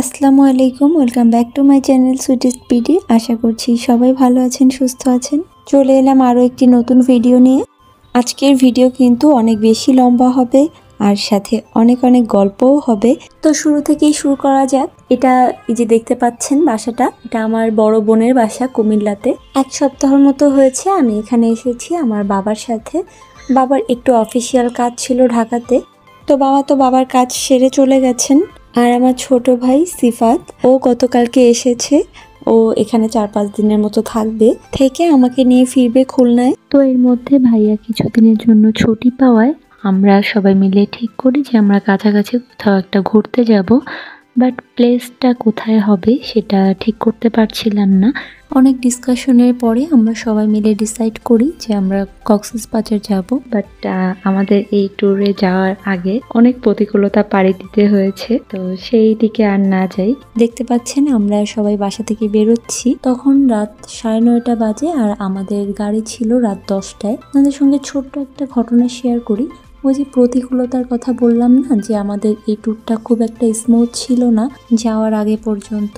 আসসালামু আলাইকুম, welcome back to my channel sweetest PD. আশা করছি সবাই ভালো আছেন, সুস্থ আছেন। চলে এলাম আরও একটি নতুন ভিডিও নিয়ে। আজকের ভিডিও কিন্তু অনেক বেশি লম্বা হবে আর সাথে অনেক অনেক গল্পও হবে। তো শুরু থেকেই শুরু করা যাক। এটা এই যে দেখতে পাচ্ছেন বাসাটা, এটা আমার বড় বোনের বাসা কুমিল্লাতে। 1 সপ্তাহের মতো হয়েছে আমি এখানে এসেছি আমার বাবার সাথে। বাবার একটু অফিসিয়াল কাজ ছিল ঢাকাতে, তো বাবার কাজ সেরে চলে গেছেন। আর আমার ছোট ভাই সিফাত, ও গতকালকে এসেছে। ও এখানে 4-5 দিনের মতো থাকবে, থেকে আমাকে নিয়ে ফিরবে খুলনায়। তো এর মধ্যে ভাইয়া কিছুদিনের জন্য ছুটি পাওয়ায় আমরা সবাই মিলে ঠিক করি যে আমরা কাছাকাছি কোথাও একটা ঘুরতে যাব। বাট প্লেসটা কোথায় হবে সেটা ঠিক করতে পারছিলাম না। অনেক ডিসকাশনের পরে আমরা সবাই মিলে ডিসাইড করি যে আমরা কক্সবাজার যাব। বাট আমাদের এই ট্যুরে যাওয়ার আগে অনেক প্রতিকূলতা পাড়ি দিতে হয়েছে, তো সেই দিকে আর না যাই। দেখতে পাচ্ছেন আমরা সবাই বাসা থেকে বেরোচ্ছি, তখন রাত 9:30 বাজে আর আমাদের গাড়ি ছিল রাত 10টায়। আমাদের সঙ্গে ছোট্ট একটা ঘটনা শেয়ার করি। ওই যে প্রতিকূলতার কথা বললাম না, যে আমাদের এই ট্যুরটা খুব একটা স্মুথ ছিল না যাওয়ার আগে পর্যন্ত।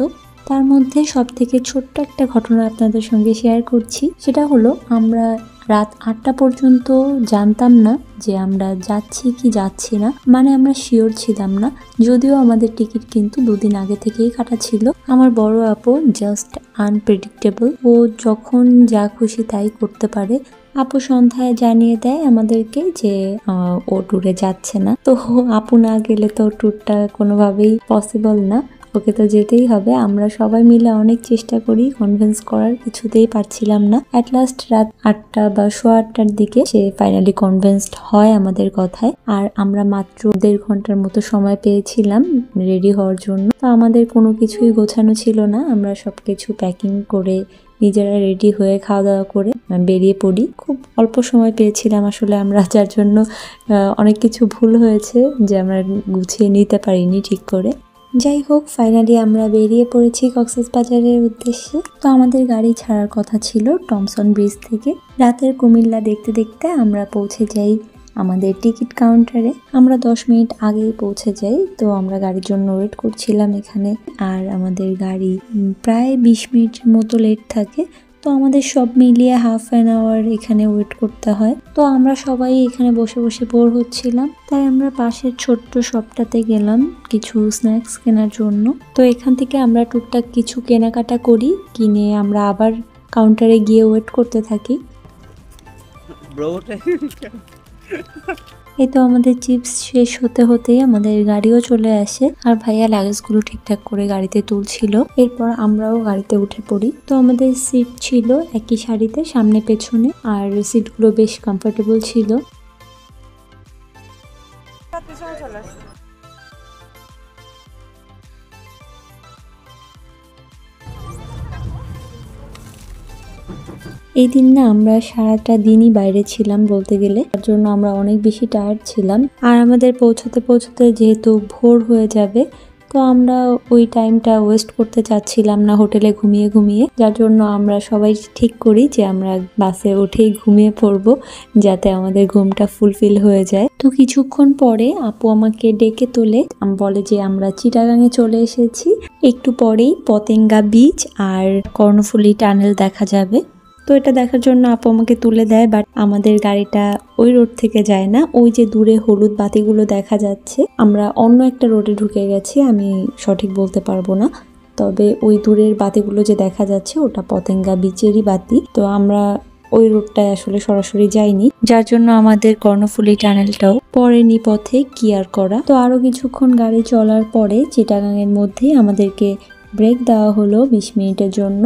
তার মধ্যে সব থেকে ছোট্ট একটা ঘটনা আপনাদের সঙ্গে শেয়ার করছি। সেটা হলো, আমরা রাত 8টা পর্যন্ত জানতাম না যে আমরা যাচ্ছি কি যাচ্ছি না, মানে আমরা শিওর ছিলাম না। যদিও আমাদের টিকিট কিন্তু 2 দিন আগে থেকেই কাটা ছিল। আমার বড় আপু জাস্ট আনপ্রেডিক্টেবল, ও যখন যা খুশি তাই করতে পারে। আপু সন্ধ্যায় জানিয়ে দেয় আমাদেরকে যে ও ট্যুরে যাচ্ছে না। তো আপু না গেলে তো ট্যুরটা কোনোভাবেই পসিবল না, ওকে তো যেতেই হবে। আমরা সবাই মিলে অনেক চেষ্টা করি কনভিন্স করার, কিছুতেই পারছিলাম না। অ্যাট লাস্ট রাত 8টা বা 8:15টার দিকে সে ফাইনালি কনভিন্সড হয় আমাদের কথায়। আর আমরা মাত্র 1.5 ঘন্টার মতো সময় পেয়েছিলাম রেডি হওয়ার জন্য। তো আমাদের কোনো কিছুই গোছানো ছিল না, আমরা সবকিছু প্যাকিং করে নিজেরা রেডি হয়ে খাওয়া দাওয়া করে বেরিয়ে পড়ি। খুব অল্প সময় পেয়েছিলাম আসলে আমরা, যার জন্য অনেক কিছু ভুল হয়েছে যে আমরা গুছিয়ে নিতে পারিনি ঠিক করে। যাই হোক, ফাইনালি আমরা বেরিয়ে পড়েছি কক্সবাজারের উদ্দেশ্যে। তো আমাদের গাড়ি ছাড়ার কথা ছিল টমসন ব্রিজ থেকে। রাতের কুমিল্লা দেখতে দেখতে আমরা পৌঁছে যাই আমাদের টিকিট কাউন্টারে। আমরা 10 মিনিট আগেই পৌঁছে যাই। তো আমরা গাড়ির জন্য ওয়েট করছিলাম এখানে, আর আমাদের গাড়ি প্রায় 20 মিনিটের মতো লেট থাকে। তো আমাদের সব মিলিয়ে হাফ অ্যান আওয়ার এখানে ওয়েট করতে হয়। তো আমরা সবাই এখানে বসে বসে বোর হচ্ছিলাম, তাই আমরা পাশের ছোট্ট শপটাতে গেলাম কিছু স্ন্যাক্স কেনার জন্য। তো এখান থেকে আমরা টুকটাক কিছু কেনাকাটা করি, কিনে আমরা আবার কাউন্টারে গিয়ে ওয়েট করতে থাকি। এই তো আমাদের চিপস শেষ হতে হতেই আমাদের গাড়িও চলে আসে, আর ভাইয়া লাগেজগুলো ঠিকঠাক করে গাড়িতে তুলছিল। এরপর আমরাও গাড়িতে উঠে পড়ি। তো আমাদের সিট ছিল একই সারিতে, সামনে পেছনে, আর সিটগুলো বেশ কমফোর্টেবল ছিল। এই দিন না আমরা সারাটা দিনই বাইরে ছিলাম বলতে গেলে, তার জন্য আমরা অনেক বেশি টায়ার্ড ছিলাম। আর আমাদের পৌঁছতে যেহেতু ভোর হয়ে যাবে, তো আমরা ওই টাইমটা ওয়েস্ট করতে চাচ্ছিলাম না হোটেলে ঘুমিয়ে, যার জন্য আমরা সবাই ঠিক করি যে আমরা বাসে উঠেই ঘুমিয়ে পড়বো, যাতে আমাদের ঘুমটা ফুলফিল হয়ে যায়। তো কিছুক্ষণ পরে আপু আমাকে ডেকে তোলে, বলে যে আমরা চিটাগাঙে চলে এসেছি, একটু পরেই পতেঙ্গা বিচ আর কর্ণফুলী টানেল দেখা যাবে। তো এটা দেখার জন্য আপু আমাকে তুলে দেয়। বাট আমাদের গাড়িটা ওই রোড থেকে যায় না, ওই যে দূরে হলুদ বাতিগুলো দেখা যাচ্ছে, আমরা অন্য একটা রোডে ঢুকে গেছি, আমি সঠিক বলতে পারবো না। তবে ওই দূরের বাতিগুলো যে দেখা যাচ্ছে ওটা পতেঙ্গা বিচেরই বাতি। তো আমরা ওই রোডটায় আসলে সরাসরি যাইনি, যার জন্য আমাদের কর্ণফুলী টানেলটাও পরেনি পথে কি আর করা। তো আরো কিছুক্ষণ গাড়ি চলার পরে চিটাগাঙের মধ্যে আমাদেরকে ব্রেক দেওয়া হলো 20 মিনিটের জন্য।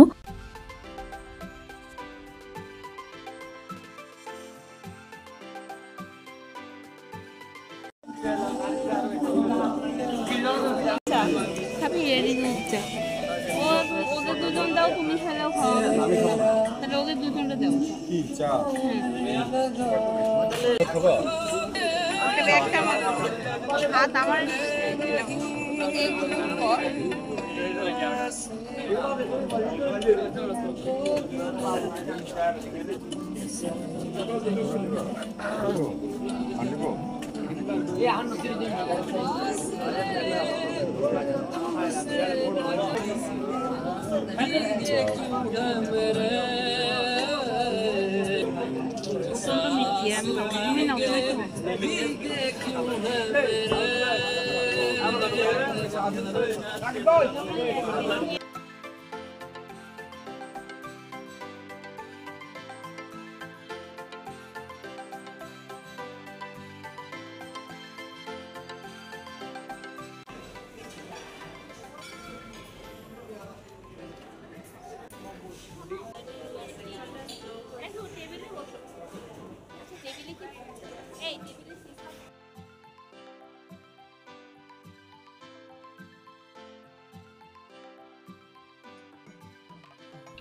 ওদের দুজন দাও, তুমি খেলেও খাওয়া, তাহলে ওদের দুজনটা দাও। হাত আমার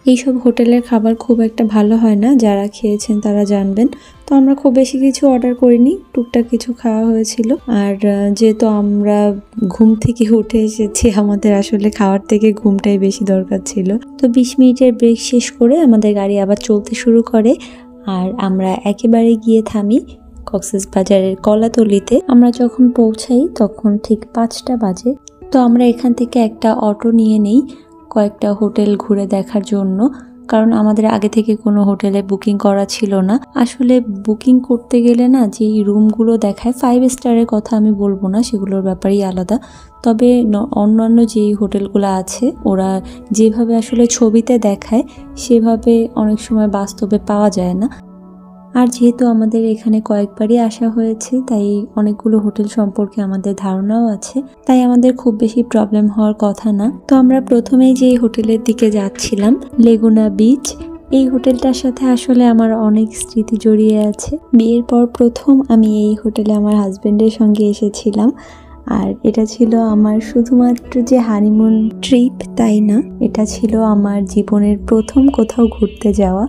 এইসব হোটেলের খাবার খুব একটা ভালো হয় না, যারা খেয়েছেন তারা জানবেন। তো আমরা খুব বেশি কিছু অর্ডার করিনি, টুকটাক কিছু খাওয়া হয়েছিল। আর যেহেতু আমরা ঘুম থেকে উঠে এসেছি, আমাদের আসলে খাওয়ার থেকে ঘুমটাই বেশি দরকার ছিল। তো 20 মিনিটের ব্রেক শেষ করে আমাদের গাড়ি আবার চলতে শুরু করে, আর আমরা একেবারে গিয়ে থামি কক্সবাজারের কলাতলিতে। আমরা যখন পৌঁছাই তখন ঠিক 5টা বাজে। তো আমরা এখান থেকে একটা অটো নিয়ে নেই কয়েকটা হোটেল ঘুরে দেখার জন্য, কারণ আমাদের আগে থেকে কোনো হোটেলে বুকিং করা ছিল না। আসলে বুকিং করতে গেলে না, যে রুমগুলো দেখায় 5 স্টারের কথা আমি বলবো না, সেগুলোর ব্যাপারেই আলাদা। তবে অন্যান্য যেই হোটেলগুলো আছে ওরা যেভাবে আসলে ছবিতে দেখায় সেভাবে অনেক সময় বাস্তবে পাওয়া যায় না। আর যেহেতু আমাদের এখানে কয়েকবারই আসা হয়েছে, তাই অনেকগুলো হোটেল সম্পর্কে আমাদের ধারণাও আছে, তাই আমাদের খুব বেশি প্রবলেম হওয়ার কথা না। তো আমরা প্রথমেই যে হোটেলের দিকে যাচ্ছিলাম, লেগুনা বিচ, এই হোটেলটার সাথে আসলে আমার অনেক স্মৃতি জড়িয়ে আছে। বিয়ের পর প্রথম আমি এই হোটেলে আমার হাজবেন্ডের সঙ্গে এসেছিলাম। আর এটা ছিল আমার শুধুমাত্র যে হানিমুন ট্রিপ তাই না, এটা ছিল আমার জীবনের প্রথম কোথাও ঘুরতে যাওয়া,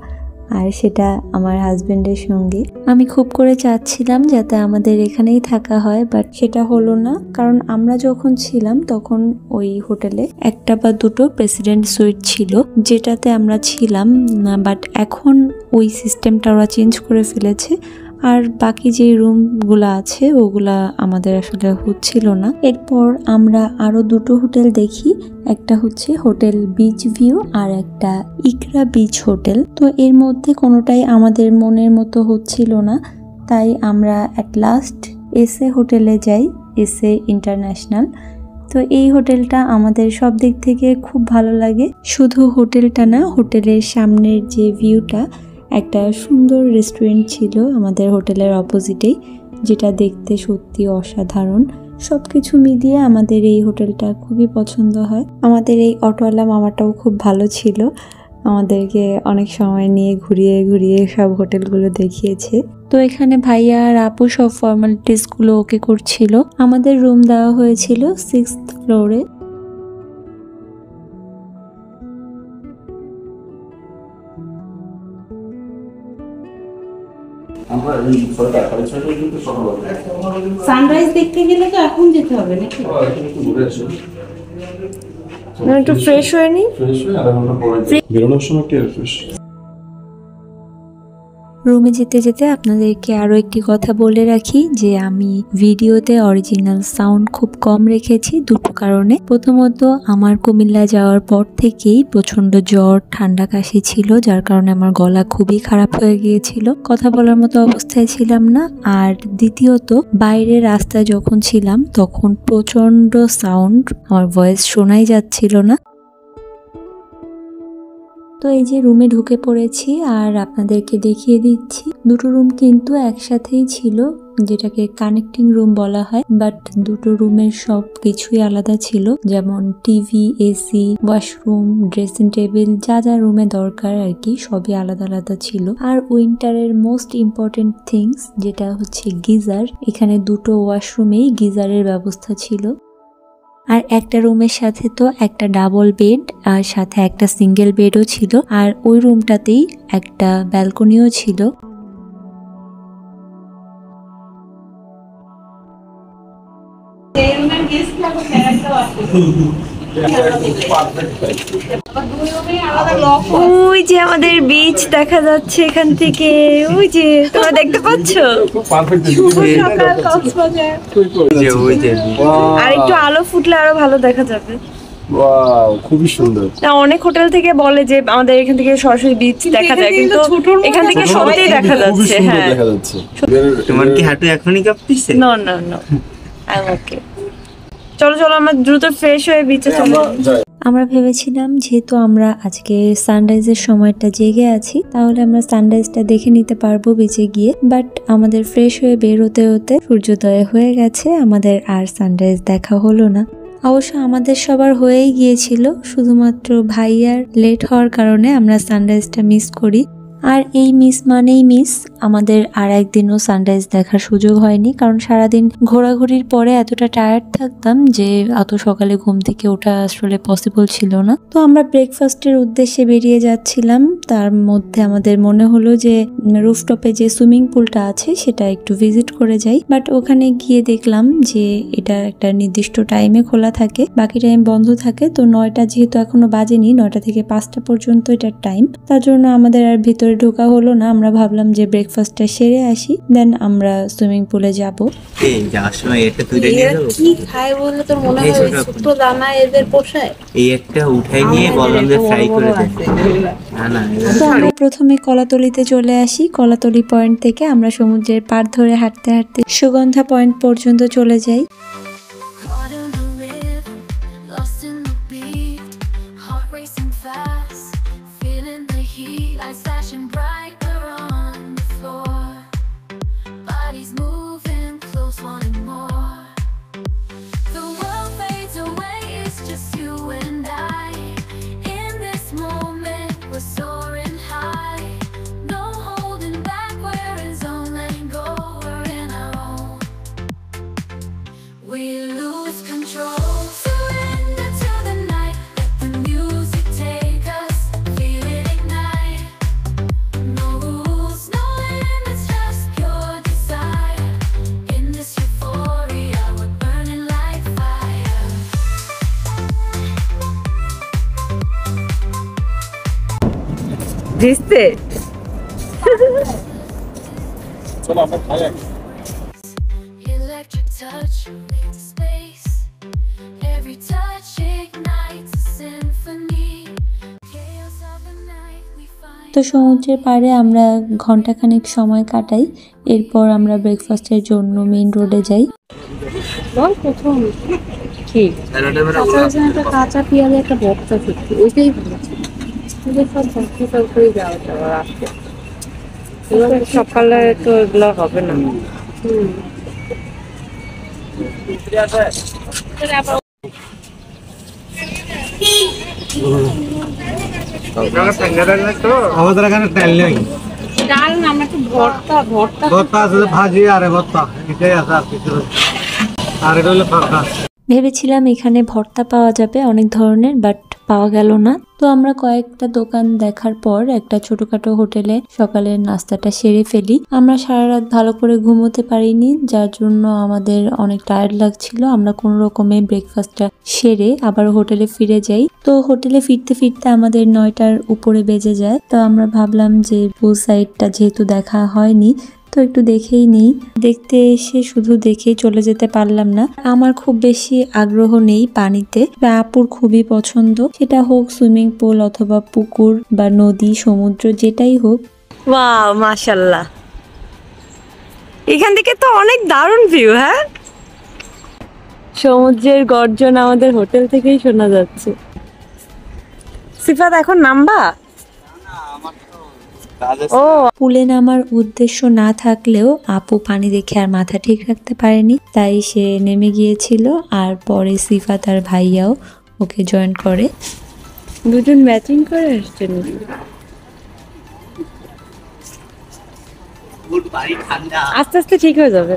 আর সেটা আমার হাজবেন্ডের সঙ্গে। আমি খুব করে চাচ্ছিলাম যাতে আমাদের এখানেই থাকা হয়, বাট সেটা হলো না, কারণ আমরা যখন ছিলাম তখন ওই হোটেলে একটা বা দুটো প্রেসিডেন্ট সুইট ছিল যেটাতে আমরা ছিলাম, বাট এখন ওই সিস্টেমটা ওরা চেঞ্জ করে ফেলেছে। আর বাকি যে রুমগুলো আছে ওগুলা আমাদের আসলে হচ্ছিল না। এরপর আমরা আরো দুটো হোটেল দেখি, একটা হচ্ছে হোটেল বিচ ভিউ আর একটা ইকরা বিচ হোটেল। তো এর মধ্যে কোনোটাই আমাদের মনের মতো হচ্ছিল না, তাই আমরা অ্যাট লাস্ট এসএ হোটেলে যাই, এসএ ইন্টারন্যাশনাল। তো এই হোটেলটা আমাদের সব দিক থেকে খুব ভালো লাগে। শুধু হোটেলটা না, হোটেলের সামনের যে ভিউটা, একটা সুন্দর রেস্টুরেন্ট ছিল আমাদের হোটেলের অপোজিটেই, যেটা দেখতে সত্যি অসাধারণ। সবকিছু মিলিয়ে আমাদের এই হোটেলটা খুবই পছন্দ হয়। আমাদের এই অটোওয়ালা মামাটাও খুব ভালো ছিল, আমাদেরকে অনেক সময় নিয়ে ঘুরিয়ে ঘুরিয়ে সব হোটেলগুলো দেখিয়েছে। তো এখানে ভাইয়া আর আপু সব ফর্মালিটিসগুলো ওকে করছিল। আমাদের রুম দেওয়া হয়েছিল 6th ফ্লোরে। সানরাইজ দেখতে গেলে তো এখন যেতে হবে নাকি? একটু ফ্রেশ হয়ে নি, বেরোনোর সময় একটু রিফ্রেশ। রুমে যেতে যেতে আপনাদেরকে আরো একটি কথা বলে রাখি যে আমি ভিডিওতে অরিজিনাল সাউন্ড খুব কম রেখেছি দুটো কারণে। প্রথমত, আমার কুমিল্লা যাওয়ার পর থেকেই প্রচন্ড জ্বর, ঠান্ডা, কাশি ছিল, যার কারণে আমার গলা খুবই খারাপ হয়ে গিয়েছিল, কথা বলার মতো অবস্থায় ছিলাম না। আর দ্বিতীয়ত, বাইরে রাস্তায় যখন ছিলাম তখন প্রচন্ড সাউন্ড, আমার ভয়েস শোনাই যাচ্ছিল না। তো এই যে রুমে ঢুকে পড়েছি আর আপনাদেরকে দেখিয়ে দিচ্ছি, দুটো রুম কিন্তু একসাথেই ছিল, যেটাকে কানেক্টিং রুম বলা হয়, বাট দুটো রুমের সব কিছুই আলাদা ছিল, যেমন TV, AC, washroom, dressing table, যা যা রুমে দরকার আর কি, সবই আলাদা আলাদা ছিল। আর উইন্টারের মোস্ট ইম্পর্টেন্ট থিংস যেটা হচ্ছে গিজার, এখানে দুটো ওয়াশরুমেই গিজারের ব্যবস্থা ছিল। আর একটা রুমের সাথে তো একটা ডাবল বেড আর সাথে একটা সিঙ্গেল বেডও ছিল, আর ওই রুমটাতেই একটা ব্যালকনিও ছিল। ওই যে আমাদের বিচ দেখা যাচ্ছে এখান থেকে, ওই যে তোমরা দেখতে পাচ্ছ, শুভ সকাল কক্সবাজার। আর একটু আলো ফুটলে আরো ভালো দেখা যাবে। ওয়াও, খুবই সুন্দর। না, অনেক হোটেল থেকে বলে যে আমাদের এখান থেকে সরাসরি বিচ দেখা যায়, কিন্তু এখান থেকে সবটাই দেখা খুবই যাচ্ছে। সুন্দর হ্যাঁ, দেখা যাচ্ছে। তোমার কি হাঁটু এখনই কাঁপতেছে? No no no, I am okay. চলো চলো আমরা দ্রুত ফ্রেশ হয়ে বিচে চলে যাই। আমরা ভেবেছিলাম যেহেতু আমরা আজকে সানরাইজের সময়টা জেগে আছি, তাহলে আমরা সানরাইজটা দেখে নিতে পারবো বিচে গিয়ে। বাট আমাদের ফ্রেশ হয়ে বের হতে হতে সূর্যোদয় হয়ে গেছে, আমাদের আর সানরাইজ দেখা হলো না। অবশ্য আমাদের সবার হয়েই গিয়েছিল, শুধুমাত্র ভাইয়ার লেট হওয়ার কারণে আমরা সানরাইজটা মিস করি। আর এই মিস মানেই মিস, আমাদের আর একদিনও সানরাইজ দেখার সুযোগ হয়নি, কারণ সারাদিন ঘোরাঘুরির পরে এতটা টায়ার্ড থাকতাম যে অত সকালে ঘুম থেকে ওঠা আসলে পসিবল ছিল না। তো আমরা ব্রেকফাস্টের উদ্দেশ্যে বেরিয়ে যাচ্ছিলাম, তার মধ্যে আমাদের মনে হলো যে রুফটপে যে সুইমিং পুলটা আছে সেটা একটু ভিজিট করে যাই। বাট ওখানে গিয়ে দেখলাম যে এটা একটা নির্দিষ্ট টাইমে খোলা থাকে, বাকি টাইম বন্ধ থাকে। তো 9টা যেহেতু এখনো বাজেনি, 9টা থেকে 5টা পর্যন্ত এটার টাইম, তার জন্য আমাদের আর ভিতরে ঢোকা হলো না। আমরা ভাবলাম যে ব্রেকফাস্টটা সেরে আসি, দেন আমরা সুইমিং পুলে যাব। এই যাওয়ার সময় এটা তুলে নিয়ে যাবো। কি খায় বলে তোর মনে হয় ছোট দানা এদের পোষায়? এই একটা উঠাই নিয়ে বললাম যে ফ্রাই করে দেন। না না, তো আমরা প্রথমে কলাতলিতে চলে আসি। কলাতলি পয়েন্ট থেকে আমরা সমুদ্রের পাড় ধরে হাঁটতে হাঁটতে সুগন্ধা পয়েন্ট পর্যন্ত চলে যাই। Caught in the rhythm, lost in the beat, heart racing fast, feeling the heat, lights flashing brighter on the floor, bodies moving close, wanting more. The world fades away, it's just you and I. In this moment, we're soaring high. No holding back, we're in zone, letting go, we're in our own. We lose control, surrender to the night, let the music take us, feel it ignite. No rules, no limits, just pure desire. In this euphoria, we're burning like fire. দিচ্ছে চলো আমরা খাই আগে। Electric touch into space. Every touch ignites a symphony. Chaos of the night we find. তো সমুদ্রের পাড়ে আমরা ঘন্টাখানেক সময় কাটাই, এরপর আমরা ব্রেকফাস্টের জন্য মেইন রোডে যাই। প্রথম কি একটা কাঁচা পেঁয়াজে একটা বক্তা থাকতো, ওইটাই ভালো ছিল। ওদের সব ভক্তি তরকারি যাওয়া যাওয়া রাখতে সকালে তো এগুলো হবে না। আমাদের এখানে তেল নেই, ডাল না, আমরা একটু ভর্তা ভর্তা ভর্তা আছে, ভাজি আর ভর্তা এটাই আছে, আর কিছু না। আর এটা হলো ফাঁকা। ভেবেছিলাম এখানে ভর্তা পাওয়া যাবে অনেক ধরনের, বাট পাওয়া গেল না। তো আমরা কয়েকটা দোকান দেখার পর একটা ছোটখাটো হোটেলে সকালের নাস্তাটা সেরে ফেলি। আমরা সারা রাত ভালো করে ঘুমোতে পারিনি, যার জন্য আমাদের অনেক টায়ার্ড লাগছিল। আমরা কোনো রকমে ব্রেকফাস্টটা সেরে আবার হোটেলে ফিরে যাই। তো হোটেলে ফিরতে ফিরতে আমাদের 9টার উপরে বেজে যায়। তো আমরা ভাবলাম যে পুল সাইডটা যেহেতু দেখা হয়নি, তো একটু দেখেই নেই। দেখতে এসে শুধু দেখেই চলে যেতে পারলাম না। আমার খুব বেশি আগ্রহ নেই পানিতে, আপুর খুবই পছন্দ, সেটা হোক সুইমিং পুল অথবা পুকুর বা নদী সমুদ্র যেটাই হোক। ওয়াও, মাশাআল্লাহ, এখান থেকে তো অনেক দারুণ ভিউ। হ্যাঁ, সমুদ্রের গর্জন আমাদের হোটেল থেকেই শোনা যাচ্ছে। সিফাত এখন নামবা? ও, পুলে নামার উদ্দেশ্য না থাকলেও আপু পানি দেখে আর মাথা ঠিক রাখতে পারেনি, তাই সে নেমে গিয়েছিল। আর পরে সিফাত আর ভাইয়াও ওকে জয়েন করে। দুজন ম্যাচিং করে আসছেন। আস্তে আস্তে ঠিক হয়ে যাবে,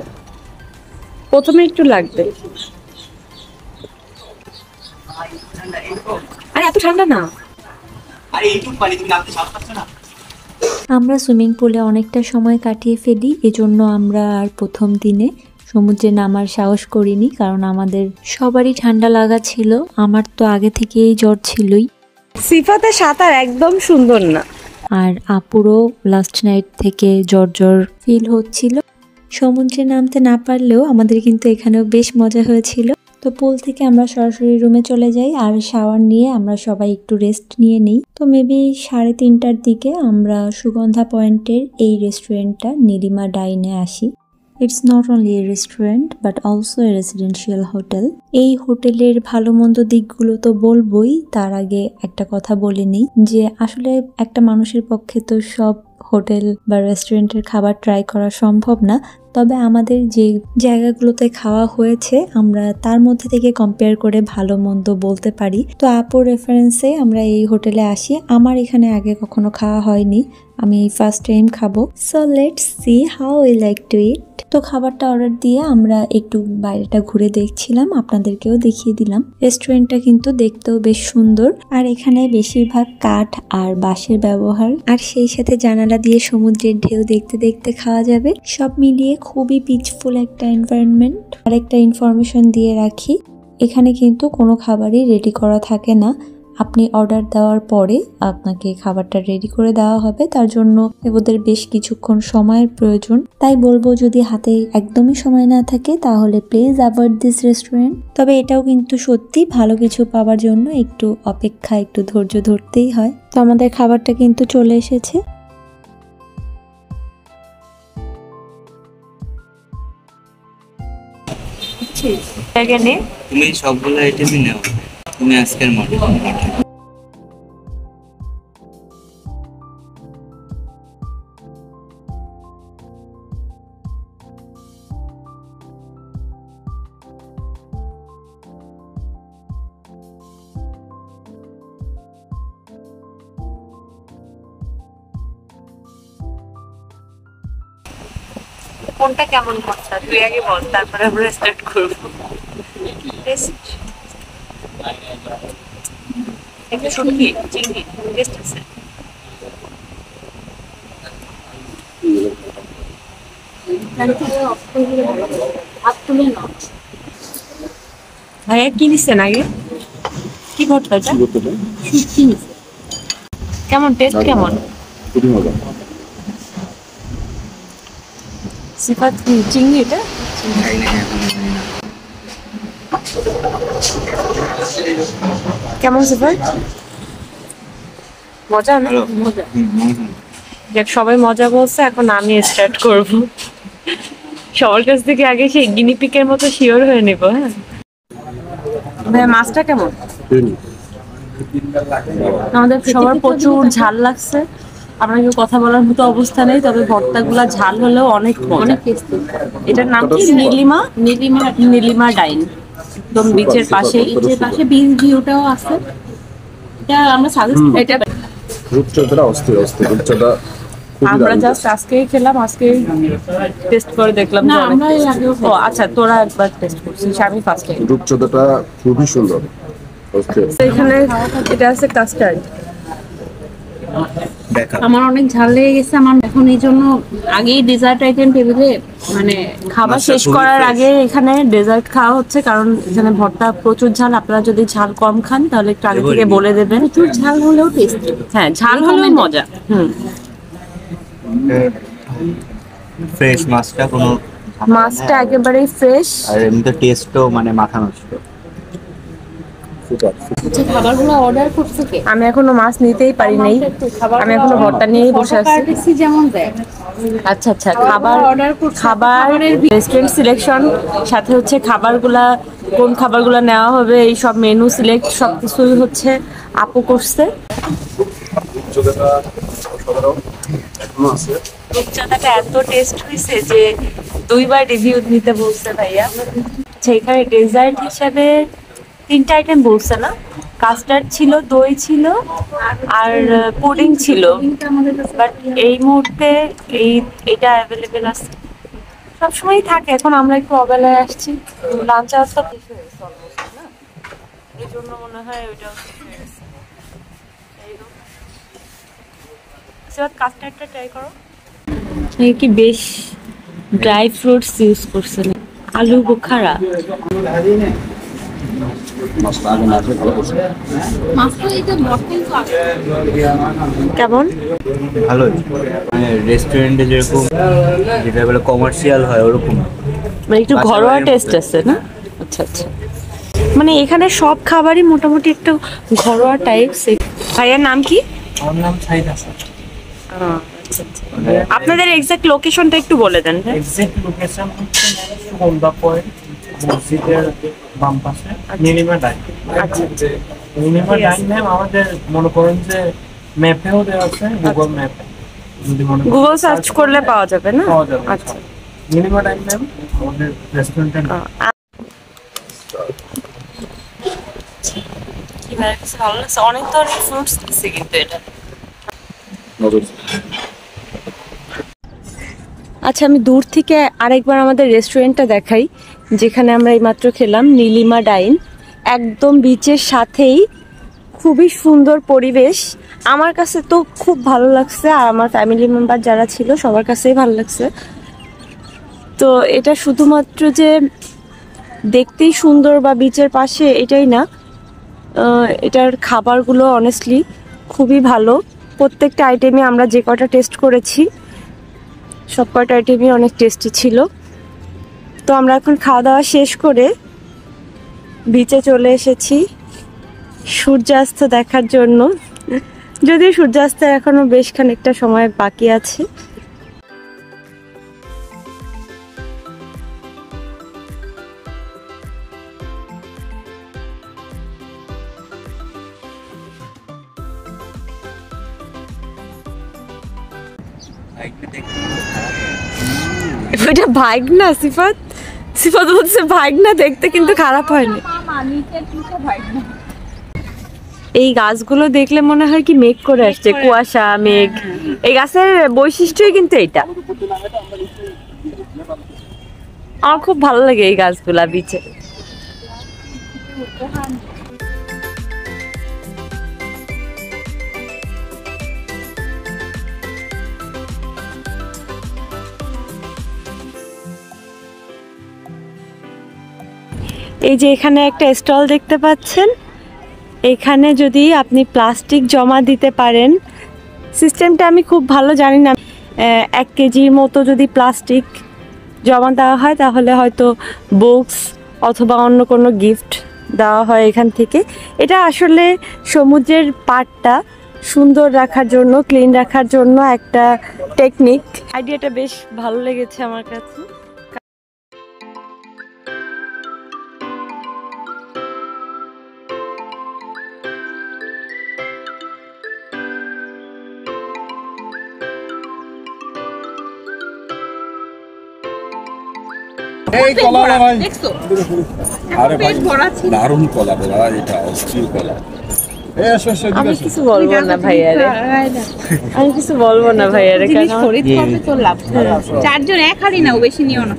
প্রথমে একটু লাগবে। আরে এত ঠান্ডা না। আরে এইটুক পানি তুমি নামতে সাহস পাচ্ছ না? আমরা সুইমিং পুলে অনেকটা সময় কাটিয়ে ফেলি, এজন্য আমরা আর প্রথম দিনে সমুদ্রে নামার সাহস করিনি, কারণ আমাদের সবারই ঠান্ডা লাগা ছিল। আমার তো আগে থেকেই জ্বর ছিলই। সিফাতের সাঁতার একদম সুন্দর না। আর আপুরও লাস্ট নাইট থেকে জ্বর জ্বর ফিল হচ্ছিল। সমুদ্রে নামতে না পারলেও আমাদের কিন্তু এখানেও বেশ মজা হয়েছিল। তো পুল থেকে আমরা সরাসরি রুমে চলে যাই আর শাওয়ার নিয়ে আমরা সবাই একটু রেস্ট নিয়ে নিই। তো মেবি 3:30টার দিকে আমরা সুগন্ধা পয়েন্টের এই রেস্টুরেন্টটা নীলিমা ডাইনে আসি। It's not only a restaurant but also a residential hotel. এই হোটেলের ভালো মন্দ দিকগুলো তো বলবোই, তার আগে একটা কথা বলে নিই যে আসলে একটা মানুষের পক্ষে তো সব হোটেল বা রেস্টুরেন্টের খাবার ট্রাই করা সম্ভব না, তবে আমাদের যে জায়গাগুলোতে খাওয়া হয়েছে আমরা তার মধ্যে থেকে কম্পেয়ার করে ভালো মন্দ বলতে পারি। তো আপুর রেফারেন্সে আমরা এই হোটেলে আসি। আমার এখানে আগে কখনো খাওয়া হয়নি, আমি ফার্স্ট টাইম খাবো। So let's see how we like to eat. তো খাবারটা অর্ডার দিয়ে আমরা একটু বাইরেটা ঘুরে দেখছিলাম, আপনাদেরকেও দেখিয়ে দিলাম। রেস্টুরেন্টটা কিন্তু দেখতেও বেশ সুন্দর, আর এখানে বেশিরভাগ কাঠ আর বাঁশের ব্যবহার, আর সেই সাথে জানালা দিয়ে সমুদ্রের ঢেউ দেখতে দেখতে খাওয়া যাবে। সব মিলিয়ে খুবই পিসফুল একটা এনভায়রনমেন্ট। আর একটা ইনফরমেশন দিয়ে রাখি, এখানে কিন্তু কোনো খাবারই রেডি করা থাকে না, আপনি অর্ডার দেওয়ার পরে আপনাকে খাবারটা রেডি করে দেওয়া হবে। তার জন্য ওদের বেশ কিছুক্ষণ সময়ের প্রয়োজন। তাই বলবো যদি হাতে একদমই সময় না থাকে তাহলে প্লিজ অ্যাভয়েড দিস রেস্টুরেন্ট। তবে এটাও কিন্তু সত্যি ভালো কিছু পাওয়ার জন্য একটু অপেক্ষা, একটু ধৈর্য ধরতেই হয়। তো আমাদের খাবারটা কিন্তু চলে এসেছে। তুমি সবগুলো আইটেমই নাও, তুমি আজকের মডেল। কোনটা কেমন করছে তুই আগে বল, তারপরে আমরা স্টার্ট করবো। একটা শুটকি চিংড়ি টেস্ট আছে। ভাইয়া কি নিচ্ছেন আগে? কি ভর্তা? কেমন টেস্ট কেমন? খুবই মজা। সিফাত কি চিংড়ি এটা? কেমন সিফাত? মজা না? মজা। দেখ সবাই মজা বলছে, এখন আমি স্টার্ট করব। সবার কাছ থেকে আগে সেই গিনিপিকের মতো শিওর হয়ে নেব। হ্যাঁ ভাইয়া, মাছটা কেমন? আমাদের সবার প্রচুর ঝাল লাগছে, আপনাকে কথা বলার মতো অবস্থা নেই, তবে ভর্তাগুলা ঝাল হলেও অনেক মজা। এটার নাম কি? নীলিমা। নীলিমা ডাইন, একদম বিচের পাশে। বিচ ভিউটাও আছে। এটা আমরা সাজেস্ট এটা রূপচাঁদাটা অস্থির রূপচাঁদা আমরা জাস্ট আজকেই খেলাম, আজকেই টেস্ট করে দেখলাম। না আমরা এর আগেও ও আচ্ছা, তোরা একবার টেস্ট করছিস, আমি ফার্স্ট টাইম। রূপচাঁদাটা খুবই সুন্দর অস্থির। এখানে এটা আছে কাস্টার্ড। আমার অনেক ঝাল লেগে গেছে, আমার এখন এই জন্য আগেই ডেজার্ট আইটেম টেবিলে মানে খাবার মাছটা শেষ খুবই করার fresh। আগে এখানে ডেজার্ট খাওয়া হচ্ছে, কারণ এখানে ভর্তা প্রচুর ঝাল। আপনারা যদি ঝাল কম খান তাহলে একটু আগে থেকে বলে দেবেন। প্রচুর ঝাল হলেও টেস্টি। হ্যাঁ, ঝাল হলেও মজা। ফ্রেশ মাছটা, কোনো মাছটা একেবারেই ফ্রেশ। আর এমনিতে টেস্টও মানে মাথা নষ্ট। যে খাবারগুলো অর্ডার করছে কে? আমি এখনো মাছ নিতেই পারি নাই, আমি এখনো ভর্তা নিয়েই বসে আছি। যেমন দেখ আচ্ছা আচ্ছা, খাবার অর্ডার করছে, খাবার রেস্টুরেন্ট সিলেকশন, সাথে হচ্ছে খাবারগুলা কোন খাবারগুলা নেওয়া হবে এই সব মেনু সিলেক্ট সব কিছুই হচ্ছে আপু করছে। রূপচাঁদাটা এত টেস্ট হয়েছে যে 2বার রিভিউ নিতে বলছে ভাইয়া। আচ্ছা, এখানে ডেজার্ট হিসাবে 3টা আইটেম বলছে না? কাস্টার্ড ছিল, দই ছিল, আর পুডিং ছিল। বাট এই মুহূর্তে এটা অ্যাভেলেবেল আছে, সবসময় থাকে। এখন আমরা একটু অবেলায় আসছি, লাঞ্চ আওয়ার তো শেষ হয়ে গেছে অলমোস্ট না, এই জন্য মনে হয় ওইটাও শেষ হয়ে গেছে। কাস্টার্ডটা ট্রাই করো। কি বেশ ড্রাই ফ্রুটস ইউজ করছে, আলু বোখারা। কেমন? ভালোই, মানে রেস্টুরেন্টে যেরকম যেটা বলে কমার্শিয়াল হয় ওরকম, মানে একটু ঘরোয়া টেস্ট আছে না? আচ্ছা আচ্ছা। মানে এখানে সব খাবারই মোটামুটি একটু ঘরোয়া টাইপ। ভাইয়ার নাম কি? আমার নাম সাইদ হাসান। আপনাদের এক্সাক্ট লোকেশনটা একটু বলে দেন। এক্সাক্ট লোকেশন হচ্ছে সুগন্ধা পয়েন্ট, মসজিদের বাম পাশে নীলিমা ডাইন। নীলিমা ডাইন ম্যাম আমাদের মনে করেন যে ম্যাপেও দেওয়া আছে, গুগল ম্যাপে যদি মনে করেন গুগল সার্চ করলে পাওয়া যাবে না? পাওয়া যাবে। আচ্ছা, নীলিমা ডাইন ম্যাম আমাদের রেস্টুরেন্টের নাম। অনেক ধরনের ফ্রুটস দিচ্ছে কিন্তু এটা। আচ্ছা, আমি দূর থেকে আরেকবার আমাদের রেস্টুরেন্টটা দেখাই, যেখানে আমরা এইমাত্র খেলাম, নীলিমা ডাইন। একদম বিচের সাথেই, খুবই সুন্দর পরিবেশ। আমার কাছে তো খুব ভালো লাগছে, আর আমার ফ্যামিলি মেম্বার যারা ছিল সবার কাছেই ভালো লাগছে। তো এটা শুধুমাত্র যে দেখতেই সুন্দর বা বিচের পাশে এটাই না, এটার খাবারগুলো অনেস্টলি খুবই ভালো। প্রত্যেকটা আইটেমই আমরা যে কটা টেস্ট করেছি সব কটা আইটেমই অনেক টেস্টি ছিল। তো আমরা এখন খাওয়া দাওয়া শেষ করে বিচে চলে এসেছি সূর্যাস্ত দেখার জন্য, যদিও সূর্যাস্তের এখনো বেশ খানিকটা সময় বাকি আছে। ওইটা ভাইগ না সিফাত, সিফাত বলছে ভাইগ না, দেখতে কিন্তু খারাপ হয়নি। এই গাছগুলো দেখলে মনে হয় কি মেঘ করে আসছে, কুয়াশা মেঘ। এই গাছের বৈশিষ্ট্যই কিন্তু এটা। আমার খুব ভালো লাগে এই গাছগুলা বিচে। এই যে এখানে একটা স্টল দেখতে পাচ্ছেন, এখানে যদি আপনি প্লাস্টিক জমা দিতে পারেন, সিস্টেমটা আমি খুব ভালো জানি না। 1 কেজির মতো যদি প্লাস্টিক জমা দেওয়া হয় তাহলে হয়তো বুকস অথবা অন্য কোনো গিফট দেওয়া হয় এখান থেকে। এটা আসলে সমুদ্রের পাড়টা সুন্দর রাখার জন্য, ক্লিন রাখার জন্য একটা টেকনিক। আইডিয়াটা বেশ ভালো লেগেছে আমার কাছে। এই কলা না ভাই, দেখছো? আরে ভাই দারুণ কলা, বলা এটা অস্থির কলা। আমি কিছু বলবো না ভাইয়ারে, আমি কিছু বলবো না ভাইয়ারে, কারণ খরিদ করতে তো লাভ। 4 জন এক হাড়ি নাও, বেশি নিও না।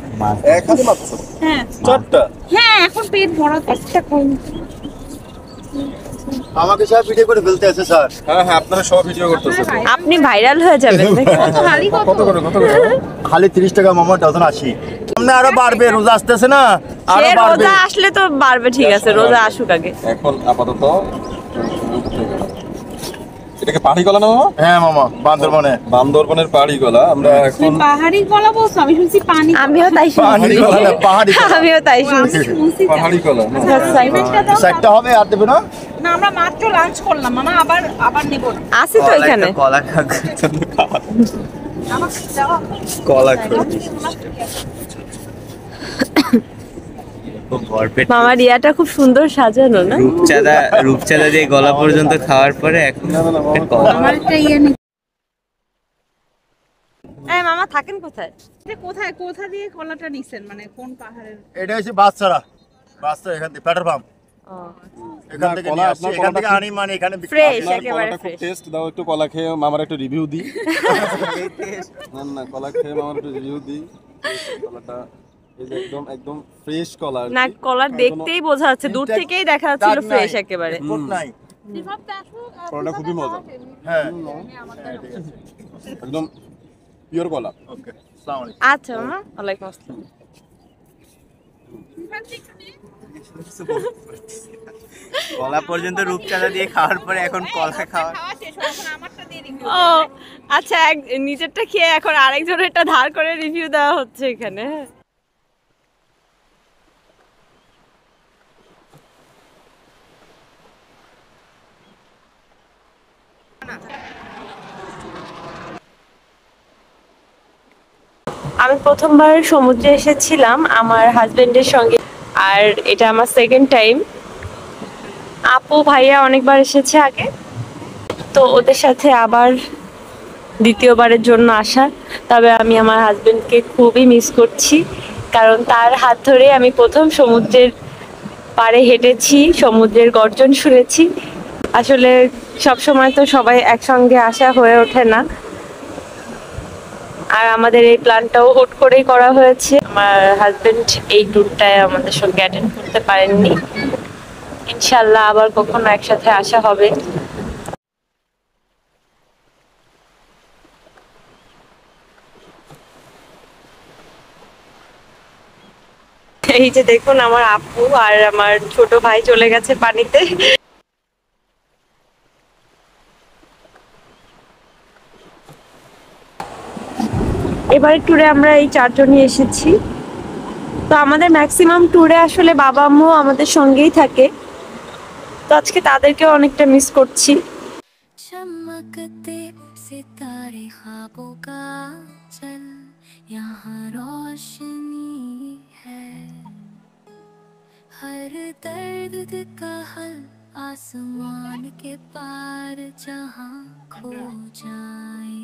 এক হাতে মাত্র? হ্যাঁ 4টা। হ্যাঁ, এখন পেট ভরা। একটা কম। আমাকে সব ভিডিও করে ফেলতে আছে স্যার। হ্যাঁ হ্যাঁ, আপনারা সব ভিডিও করতেছেন। আপনি ভাইরাল হয়ে যাবেন। কত হাড়ি কত? কত করে খালি 30 টাকা মামা, ডজন 80। সামনে আরো বাড়বে, রোজা আসতেছে না, আরো সে বাড়বে। রোজা আসলে তো বাড়বে, ঠিক আছে, রোজা আসুক আগে। এখন আপাতত এটাকে পাহাড়ি কলা না মামা? হ্যাঁ মামা, বান্দরবনের পাহাড়ি কলা। আমরা এখন পাহাড়ি কলা বলছো, আমি শুনছি পানি। আমিও তাই পাহাড়ি শুনছি, কলা না, পাহাড়ি কলা। আমিও তাই শুনছি। পাহাড়ি কলা না? চারটা হবে, আর দেবে না? না, আমরা মাত্র লাঞ্চ করলাম মামা, আবার নেব না। আসি তো এখানে। কলা খাওয়া কলা মামার ইয়াটা খুব সুন্দর সাজানো না? রূপচাঁদা দিয়ে গলা পর্যন্ত খাওয়ার পরে এখন আমার একটা ইয়ে নেই। এই মামা থাকেন কোথায়? কোথা দিয়ে কলাটা নিছেন, মানে কোন পাহাড়ের? এটা হচ্ছে বাচ্চারা এখান থেকে পেট্রোল পাম্প, এখান থেকে নিয়ে আসছি, এখান থেকে আনি, মানে এখানে ফ্রেশ, একেবারে খুব ফ্রেশ। টেস্ট দাও, একটু কলা খেয়ে মামার একটা রিভিউ দিই। না কলা খেয়ে মামার একটু রিভিউ দিই। কলাটা এই যে একদম একদম ফ্রেশ কলা। না, কলার দেখতেই বোঝা যাচ্ছে, দূর থেকেই দেখা যাচ্ছিল ফ্রেশ একেবারে। রিপোর্ট নাই। কলাটা খুবই মজা। হ্যাঁ একদম পিওর কলা। ওকে, আসসালামু আলাইকুম। আচ্ছা মামা, ওয়ালাইকুম আসসালাম। গলা পর্যন্ত রূপচাঁদা দিয়ে খাওয়ার পরে এখন কলা খাওয়া। ও আচ্ছা, নিজেরটা খেয়ে এখন আরেকজনেরটা ধার করে রিভিউ দেওয়া হচ্ছে এখানে। আমি প্রথমবার সমুদ্রে এসেছিলাম আমার হাজবেন্ডের সঙ্গে, আর এটা আমার সেকেন্ড টাইম। আপু ভাইয়া অনেকবার এসেছে আগে, তো ওদের সাথে আবার দ্বিতীয়বারের জন্য আসা। তবে আমি আমার হাজবেন্ডকে খুবই মিস করছি, কারণ তার হাত ধরে আমি প্রথম সমুদ্রের পাড়ে হেঁটেছি, সমুদ্রের গর্জন শুনেছি। আসলে সব সময় তো সবাই একসঙ্গে আসা হয়ে ওঠে না, আর আমাদের এই প্ল্যানটাও হুট করেই করা হয়েছে। আমার হাজবেন্ড এই ট্যুরটায় আমাদের সঙ্গে অ্যাটেন্ড করতে পারেননি। ইনশাল্লাহ আবার কখনো একসাথে আসা হবে। এই যে দেখুন আমার আপু আর আমার ছোট ভাই চলে গেছে পানিতে। এবারে ট্যুরে আমরা এই 4 জনই এসেছি। তো আমাদের ম্যাক্সিমাম ট্যুরে আসলে বাবা আম্মু আমাদের সঙ্গেই থাকে, তো আজকে তাদেরকেও অনেকটা মিস করছি। चमकते सितारे ख्वाबों का चल यहाँ रोशनी है, हर दर्द का हल आसमान के पार जहाँ खो जाए,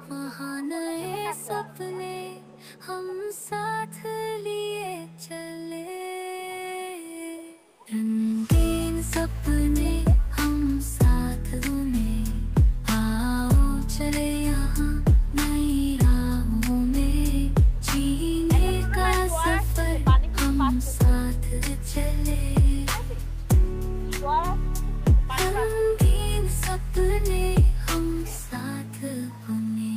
वहाँ नए सपने हम साथ लिए चले, रंगीन सपने हम साथ बुने, आओ चले यहाँ नई राहों में, जीने का सफर हम साथ चले, रंगीन सपने हम साथ बुने।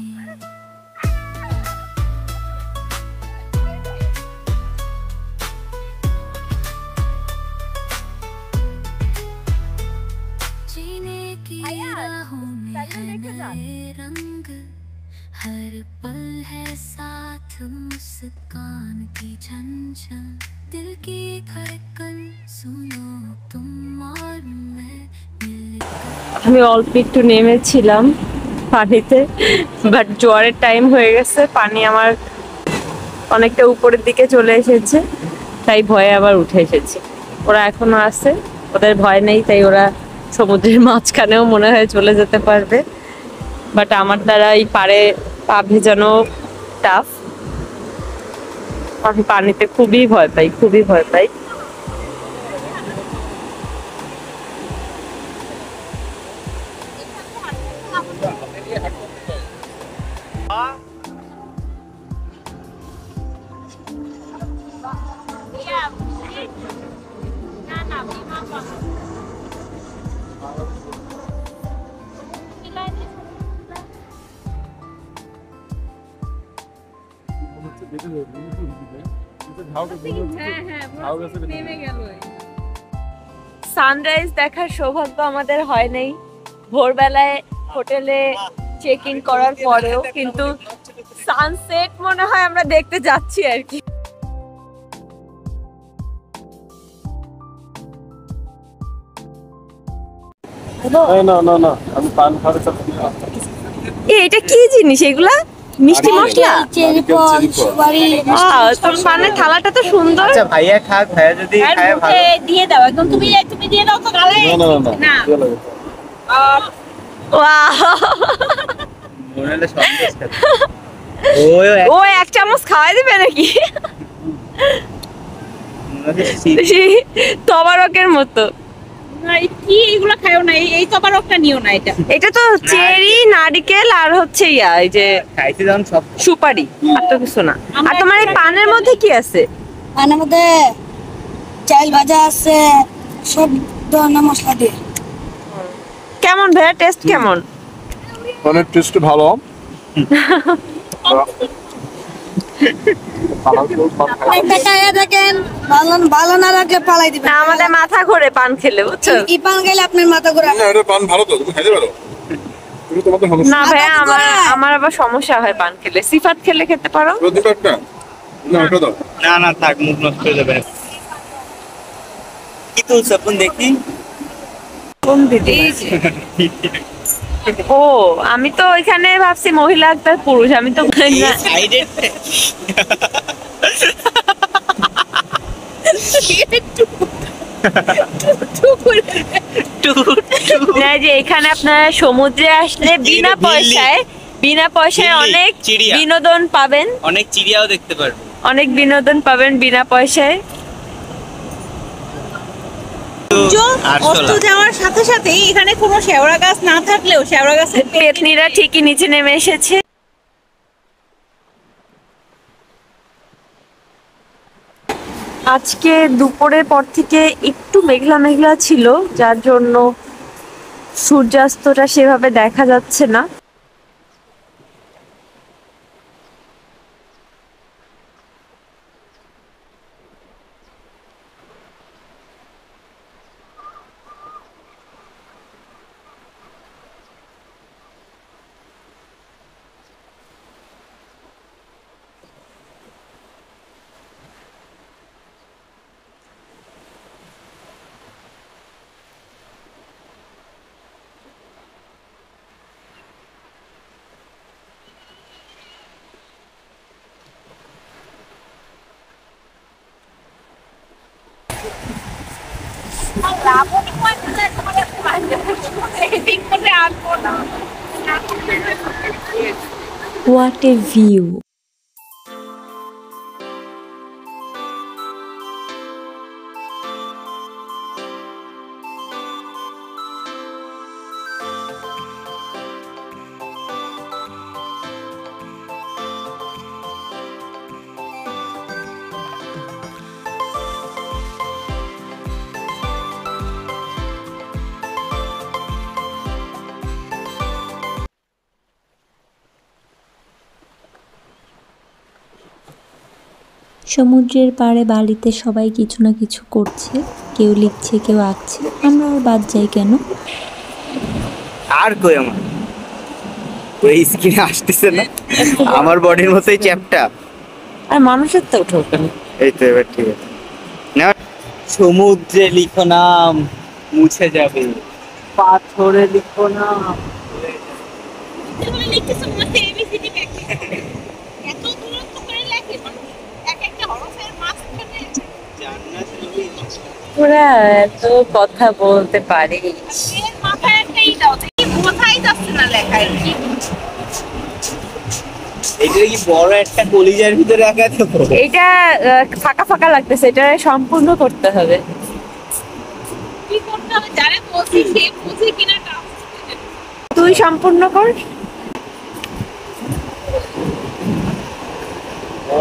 जीने की राहों में है नए रंग, हर पल है साथ मुस्कान की झंझन, दिल की धड़कन सुनो तुम और मैं मिलकर। আমি অল্প একটু নেমেছিলাম পানিতে, বাট জোয়ারের টাইম হয়ে গেছে, পানি আমার অনেকটা উপরের দিকে চলে এসেছে, তাই ভয়ে আবার উঠে এসেছি। ওরা এখনো আছে, ওদের ভয় নেই, তাই ওরা সমুদ্রের মাঝখানেও মনে হয় চলে যেতে পারবে। বাট আমার দ্বারা এই পাড়ে পা ভেজানো টাফ। আমি পানিতে খুবই ভয় পাই, খুবই ভয় পাই। সানরাইজ দেখার সৌভাগ্য আমাদের হয় নাই ভোরবেলায় হোটেলে চেক ইন করার পরেও, কিন্তু সানসেট মনে হয় আমরা দেখতে যাচ্ছি আর কি। না না না, আমি পান খাওয়ার সাথে এটা কি জিনিস এগুলা? মিষ্টি মশলা? তোর পানের থালাটা তো সুন্দর। আচ্ছা ভাইয়া খাক, ভাইয়া যদি খায় ভালো। দিয়ে দাও একদম, তুমি দিয়ে দাও তো গালে। না মনে হলে সন্দেশ খাবে। ও এক চামচ খাওয়াই দিবে নাকি? তবারকের মতো। কি এগুলো খাও না, এই তবারকটা নিও না। এটা তো চেরি, নারকেল আর হচ্ছে এই যে খাইতে যখন সব সুপারি, আর তো কিছু না। আর তোমার এই পানের মধ্যে কি আছে? পানের মধ্যে চাল ভাজা আছে, সব ধরনের মশলা দিয়ে। কেমন ভাইয়া, টেস্ট কেমন? অনেক টেস্ট ভালো। দেখেন, ভালো না রাখলে পালাই দিবেন। আমাদের মাথা ঘোরে পান খেলে, বুঝছো? এই পান খেলে আপনার মাথা ঘোরা। পান ভালো তো, তুমি খাইতে পারো। না ভাইয়া, আমার আবার সমস্যা হয় পান খেলে। সিফাত খেলে খেতে পারো। না না থাক, মুখ নষ্ট হয়ে যাবে। কি তুলছ আপন দেখি? কোন দিদি? ও আমি তো ওইখানে ভাবছি মহিলা একটা পুরুষ, আমি তো সাইডে না যে এখানে আপনারা সমুদ্রে আসলে বিনা পয়সায় অনেক বিনোদন পাবেন, অনেক চিড়িয়াও দেখতে পারবেন, অনেক বিনোদন পাবেন বিনা পয়সায়। অস্ত যাওয়ার সাথে সাথে এখানে কোনো শেওড়া গাছ না থাকলেও শেওড়া গাছের পেতনিরা ঠিকই নিচে নেমে এসেছে। আজকে দুপুরের পর থেকে একটু মেঘলা মেঘলা ছিল, যার জন্য সূর্যাস্তটা সেভাবে দেখা যাচ্ছে না। What a view! সমুদ্রের পাড়ে বালিতে সবাই কিছু না কিছু করছে, কেউ লিখছে, কেউ আঁকছে। আমরা আর বাদ যাই কেন? আর কই আমার ওই স্ক্রিনে আসতেছে না, আমার বডির মতোই চ্যাপটা। আর মানুষের তো উঠো কেন? এই তো এবার ঠিক আছে না। সমুদ্রে লিখো নাম মুছে যাবে, পাথরে লিখো নাম। তোরা এত কথা বলতে পারিস। এটা কি বড় একটা কলিজার ভিতরে রাখা তো? এটা ফাঁকা ফাঁকা লাগতেছে, এটা সম্পূর্ণ করতে হবে। তুই সম্পূর্ণ কর।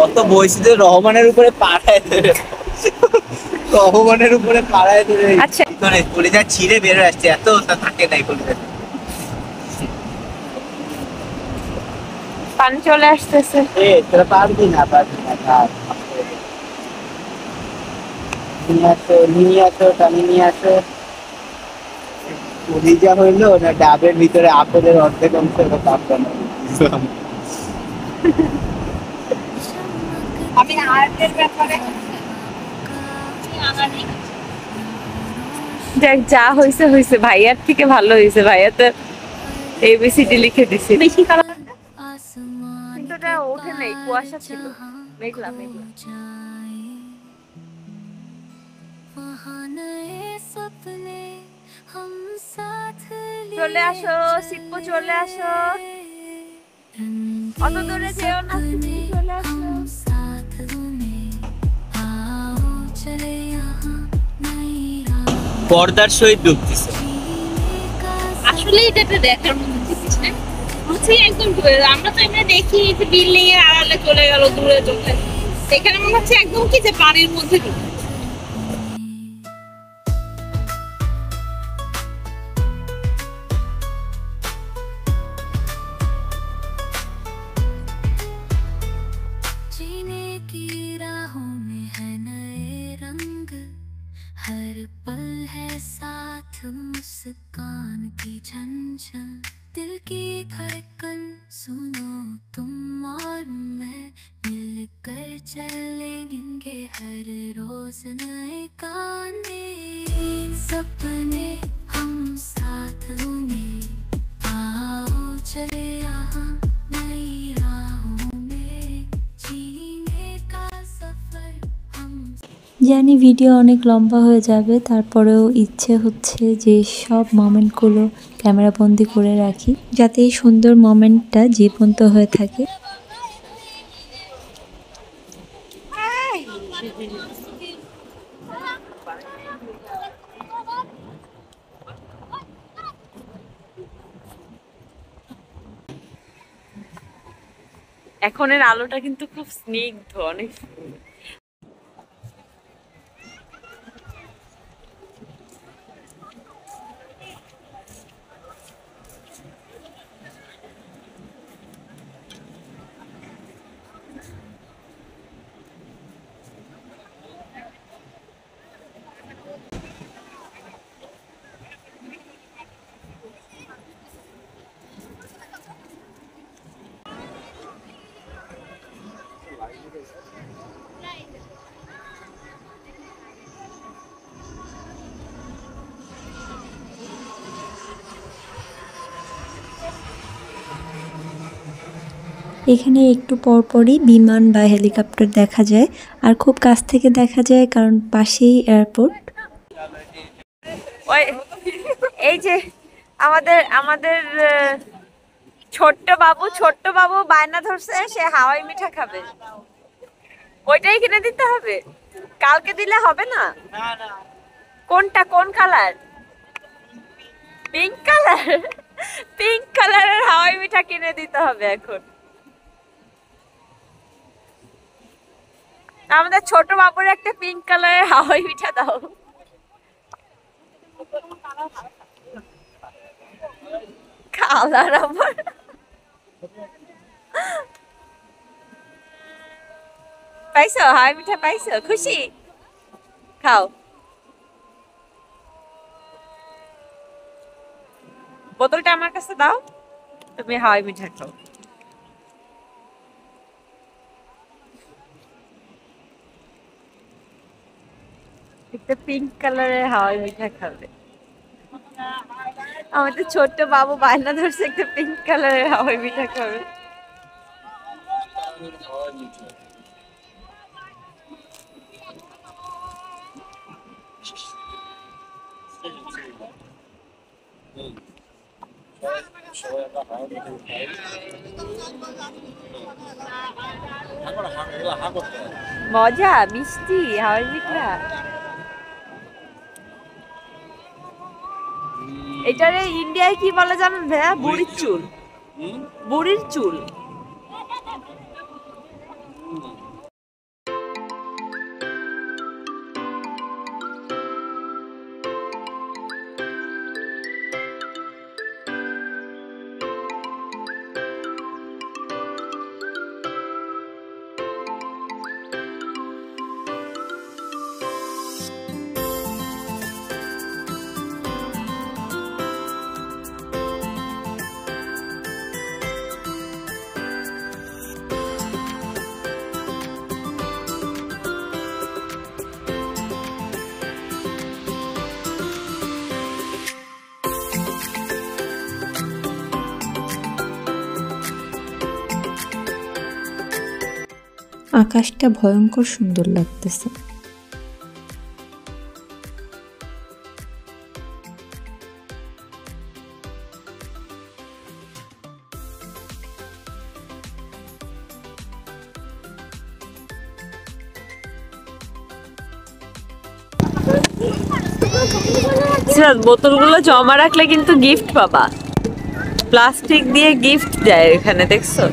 অত বয়সীদের রহমানের উপরে পাড়ায় ধরে, রহমানের উপরে পাড়ায় ধরে। আচ্ছা কলিজা ছিঁড়ে বের হয়ে আসছে, এত থাকে নাই কলিজা। পানি চলে আসতেছে। তোরা পারবি না নিয়ে আসো টানি নিয়ে আসো। কলিজা হইলো না ডাবের ভিতরে আপেলের অর্ধেক অংশ পাবো না। আমি আর্টের ব্যাপারে দেখ যা হয়েছে হয়েছে, ভাইয়ার থেকে ভালো হয়েছে। ভাইয়া তো এবিসিডি লিখে দিছে। বেশি কালার কিন্তু এটা ওঠে নাই, কুয়াশা ছিল, মেঘলা মেঘলা। চলে আসো সিপ্পু, চলে আসো, অত দূরে যেও না, চলে আসো। পর্দার সহিত ডুবতেছে। আসলে এটা একটা দেখার মতো জিনিস না, মুছেই একদম ডুবে। আমরা তো এমনি দেখি যে বিল্ডিং এর আড়ালে চলে গেল দূরে চলে, সেখানে মনে হচ্ছে একদম কি যে পানির মধ্যে ডুবে। हर पल है साथ मुस्कान की झंझन, दिल की धड़कन सुनो तुम और मैं, मिलकर चलेंगे हर रोज জানি ভিডিও অনেক লম্বা হয়ে যাবে, তারপরেও ইচ্ছে হচ্ছে যে সব মোমেন্টগুলো ক্যামেরা বন্দি করে রাখি, যাতে এই সুন্দর মোমেন্টটা জীবন্ত হয়ে থাকে। এখনের আলোটা কিন্তু খুব স্নিগ্ধ, অনেক এখানে একটু পরপরই বিমান বা হেলিকপ্টার দেখা যায়, আর খুব কাছ থেকে দেখা যায় কারণ পাশেই এয়ারপোর্ট। এই যে আমাদের ছোট্ট বাবু বায়না ধরছে সে হাওয়াই মিঠা খাবে, ওইটাই কিনে দিতে হবে। কালকে দিলে হবে না? কোনটা, কোন কালার? Pink colour? পিঙ্ক কালারের হাওয়াই মিঠা কিনে দিতে হবে এখন। আমাদের ছোট বাবুর একটা পিঙ্ক কালারের হাওয়াই মিঠা দাও। কালার আবার পাইছো? হাওয়াই মিঠা পাইছো? খুশি? খাও। বোতলটা আমার কাছে দাও, তুমি হাওয়াই মিঠা খাও। একটা পিঙ্ক কালারের হাওয়াই মিঠা খাবে। আমাদের ছোট্ট বাবু বায়না ধরছে একটা পিঙ্ক কালারের হাওয়াই মিঠা খাবে। মজা, মিষ্টি হাওয়াই মিঠা। এটারে ইন্ডিয়ায় কি বলে জানেন ভাইয়া? বুড়ির চুল। বুড়ির চুল। আকাশটা ভয়ঙ্কর সুন্দর লাগতেছে। বোতলগুলো জমা রাখলে কিন্তু গিফট পাবা। প্লাস্টিক দিয়ে গিফট দেয় এখানে, দেখছো?